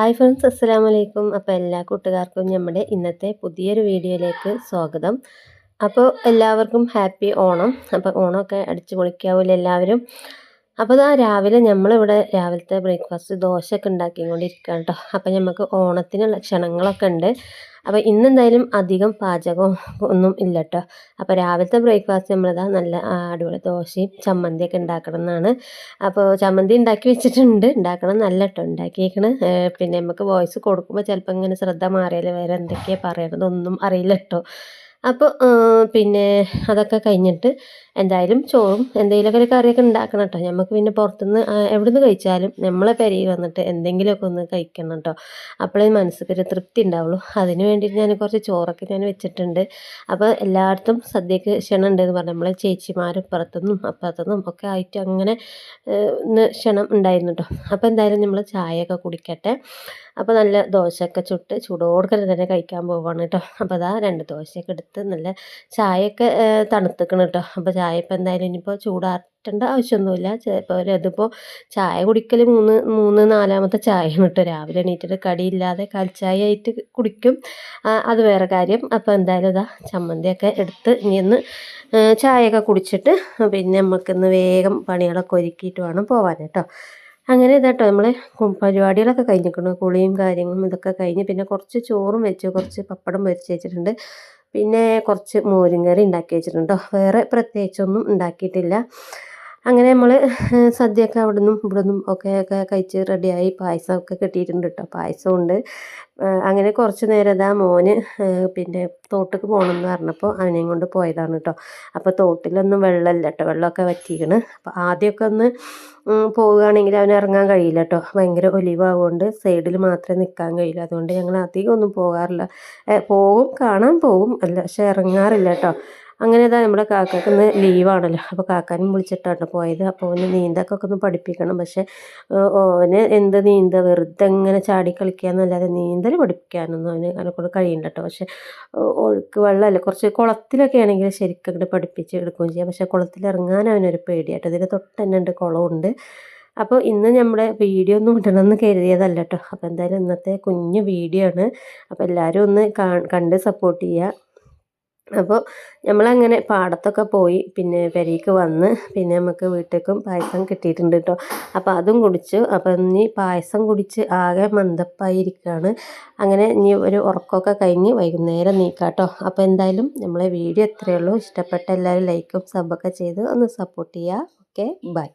Hi friends, അസ്സലാമു അലൈക്കും. അപ്പോൾ എല്ലാ കൂട്ടുകാർക്കും നമ്മുടെ ഇന്നത്തെ പുതിയൊരു വീഡിയോയിലേക്ക് സ്വാഗതം. അപ്പോൾ എല്ലാവർക്കും ഹാപ്പി ഓണം. അപ്പോൾ ഓണമൊക്കെ അടിച്ചു പൊളിക്കാവില്ല എല്ലാവരും. അപ്പോൾ രാവിലെ നമ്മളിവിടെ രാവിലത്തെ ബ്രേക്ക്ഫാസ്റ്റ് ദോശയൊക്കെ ഉണ്ടാക്കിക്കൊണ്ടിരിക്കുകയാണ് കേട്ടോ. അപ്പോൾ നമുക്ക് ഓണത്തിനുള്ള ക്ഷണങ്ങളൊക്കെ ഉണ്ട്. അപ്പോൾ ഇന്നെന്തായാലും അധികം പാചകം ഒന്നും ഇല്ല കേട്ടോ. അപ്പോൾ രാവിലത്തെ ബ്രേക്ക്ഫാസ്റ്റ് നമ്മളിതാ നല്ല അടിപൊളി ദോശയും ചമ്മന്തിയൊക്കെ ഉണ്ടാക്കണം എന്നാണ്. അപ്പോൾ ചമ്മന്തി ഉണ്ടാക്കി വെച്ചിട്ടുണ്ട്, ഉണ്ടാക്കണം നല്ല കേട്ടോ ഉണ്ടാക്കിയേക്കണ്. പിന്നെ നമുക്ക് വോയിസ് കൊടുക്കുമ്പോൾ ചിലപ്പോൾ ഇങ്ങനെ ശ്രദ്ധ മാറിയാൽ വേറെ എന്തൊക്കെയാണ് പറയണതൊന്നും അറിയില്ല കേട്ടോ. അപ്പോൾ പിന്നെ അതൊക്കെ കഴിഞ്ഞിട്ട് എന്തായാലും ചോറും എന്തെങ്കിലുമൊക്കെ ഒരു കറിയൊക്കെ ഉണ്ടാക്കണം കേട്ടോ. നമുക്ക് പിന്നെ പുറത്തുനിന്ന് എവിടെ നിന്ന് കഴിച്ചാലും നമ്മളെ പെരയിൽ വന്നിട്ട് എന്തെങ്കിലുമൊക്കെ ഒന്ന് കഴിക്കണം കേട്ടോ. അപ്പോഴേ മനസ്സിലൊരു തൃപ്തി ഉണ്ടാവുള്ളൂ. അതിന് വേണ്ടിയിട്ട് ഞാൻ കുറച്ച് ചോറൊക്കെ ഞാൻ വെച്ചിട്ടുണ്ട്. അപ്പോൾ എല്ലായിടത്തും സദ്യക്ക് ക്ഷണം ഉണ്ടെന്ന് പറഞ്ഞു. നമ്മളെ ചേച്ചിമാരും ഇപ്പുറത്തുനിന്നും അപ്പുറത്തുനിന്നും ഒക്കെ ആയിട്ട് അങ്ങനെ ഇന്ന് ക്ഷണം ഉണ്ടായിരുന്നു കേട്ടോ. അപ്പോൾ എന്തായാലും നമ്മൾ ചായയൊക്കെ കുടിക്കട്ടെ. അപ്പോൾ നല്ല ദോശയൊക്കെ ചുട്ട് ചൂടോടെ തന്നെ കഴിക്കാൻ പോവുകയാണ് കേട്ടോ. അപ്പോൾ അതാ 2 ദോശയൊക്കെ എടുത്ത് നല്ല ചായയൊക്കെ തണുത്തിക്കണം കേട്ടോ. അപ്പോൾ ചായ ഇപ്പോൾ എന്തായാലും ഇനിയിപ്പോൾ ചൂടാറ്റേണ്ട ആവശ്യമൊന്നുമില്ല. ഇപ്പോൾ ഇതിപ്പോൾ ചായ കുടിക്കൽ നാലാമത്തെ ചായയാണ് കേട്ടോ. രാവിലെ എണീറ്റിട്ട് കടിയില്ലാതെ കാൽച്ചായ ആയിട്ട് കുടിക്കും, അത് വേറെ കാര്യം. അപ്പോൾ എന്തായാലും ഇതാ ചമ്മന്തിയൊക്കെ എടുത്ത് ഇനി ഒന്ന് ചായയൊക്കെ കുടിച്ചിട്ട് പിന്നെ നമുക്കിന്ന് വേഗം പണികളൊക്കെ ഒരുക്കിയിട്ട് വേണം പോകാൻ കേട്ടോ. അങ്ങനെ ഇതാട്ടോ നമ്മൾ പരിപാടികളൊക്കെ കഴിഞ്ഞിരിക്കുന്നു. കുളിയും കാര്യങ്ങളും ഇതൊക്കെ കഴിഞ്ഞ് പിന്നെ കുറച്ച് ചോറും വെച്ച് കുറച്ച് പപ്പടം പൊരിച്ച് വെച്ചിട്ടുണ്ട്. പിന്നെ കുറച്ച് മോരും കറി ഉണ്ടാക്കി വെച്ചിട്ടുണ്ടോ. വേറെ പ്രത്യേകിച്ചൊന്നും ഉണ്ടാക്കിയിട്ടില്ല. അങ്ങനെ നമ്മൾ സദ്യയൊക്കെ അവിടെ നിന്നും ഇവിടെ നിന്നും ഒക്കെ കഴിച്ച് റെഡിയായി. പായസമൊക്കെ കിട്ടിയിട്ടുണ്ട് കേട്ടോ. പായസമുണ്ട്. അങ്ങനെ കുറച്ച് നേരം മോന് പിന്നെ തോട്ടിലേക്ക് പോകണമെന്ന് പറഞ്ഞപ്പോൾ അവനെയും കൊണ്ട് പോയതാണ് കേട്ടോ. അപ്പോൾ തോട്ടിലൊന്നും വെള്ളമില്ല കേട്ടോ, വെള്ളമൊക്കെ വറ്റിക്കണ്. അപ്പോൾ ആദ്യമൊക്കെ ഒന്ന് പോവുകയാണെങ്കിൽ അവന് ഇറങ്ങാൻ കഴിയില്ല കേട്ടോ. ഭയങ്കര ഒലിവാകൊണ്ട് സൈഡിൽ മാത്രമേ നിൽക്കാൻ കഴിയില്ല. അതുകൊണ്ട് ഞങ്ങൾ അധികം ഒന്നും പോകാറില്ല. പോകും, കാണാൻ പോകും അല്ല, പക്ഷെ ഇറങ്ങാറില്ല കേട്ടോ. അങ്ങനെ നമ്മുടെ കാക്കയ്ക്ക് ഇന്ന് ലീവാണല്ലോ. അപ്പോൾ കാക്കാനും വിളിച്ചിട്ടാണ് പോയത്. അപ്പോൾ അവന് നീന്തൊക്കെ ഒന്ന് പഠിപ്പിക്കണം. പക്ഷേ അവന് എന്ത് വെറുതെ ഇങ്ങനെ ചാടി കളിക്കാന്നല്ലാതെ നീന്തൽ പഠിപ്പിക്കാനൊന്നും അവനെക്കൊണ്ട് കഴിയണ്ട കേട്ടോ. പക്ഷേ ഒഴുക്ക് വെള്ളമല്ല, കുറച്ച് കുളത്തിലൊക്കെ ആണെങ്കിൽ ശരിക്കും അങ്ങോട്ട് പഠിപ്പിച്ച് എടുക്കുകയും ചെയ്യാം. പക്ഷേ കുളത്തിൽ ഇറങ്ങാൻ അവനൊരു പേടിയാട്ടോ. ഇതിന് തൊട്ട് തന്നെ ഉണ്ട്, കുളമുണ്ട്. അപ്പോൾ ഇന്ന് നമ്മുടെ വീഡിയോ ഒന്നും ഇടണമെന്ന് കരുതിയതല്ല കേട്ടോ. അപ്പോൾ എന്തായാലും ഇന്നത്തെ കുഞ്ഞു വീഡിയോ ആണ്. അപ്പോൾ എല്ലാവരും ഒന്ന് കണ്ട് സപ്പോർട്ട് ചെയ്യുക. അപ്പോൾ നമ്മളങ്ങനെ പാടത്തൊക്കെ പോയി പിന്നെ പെരേക്ക് വന്ന് പിന്നെ നമുക്ക് വീട്ടിലേക്കും പായസം കിട്ടിയിട്ടുണ്ട് കേട്ടോ. അപ്പോൾ അതും കുടിച്ചു. അപ്പോൾ ഇനി പായസം കുടിച്ച് ആകെ മന്ദപ്പായിരിക്കുകയാണ്. അങ്ങനെ ഇനി ഒരു ഉറക്കമൊക്കെ കഴിഞ്ഞ് വൈകുന്നേരം നീക്കാം കേട്ടോ. അപ്പോൾ എന്തായാലും നമ്മളെ വീഡിയോ ഇത്രയേ ഉള്ളൂ. ഇഷ്ടപ്പെട്ട എല്ലാവരും ലൈക്കും സബൊക്കെ ചെയ്ത് ഒന്ന് സപ്പോർട്ട് ചെയ്യുക. Okay, by.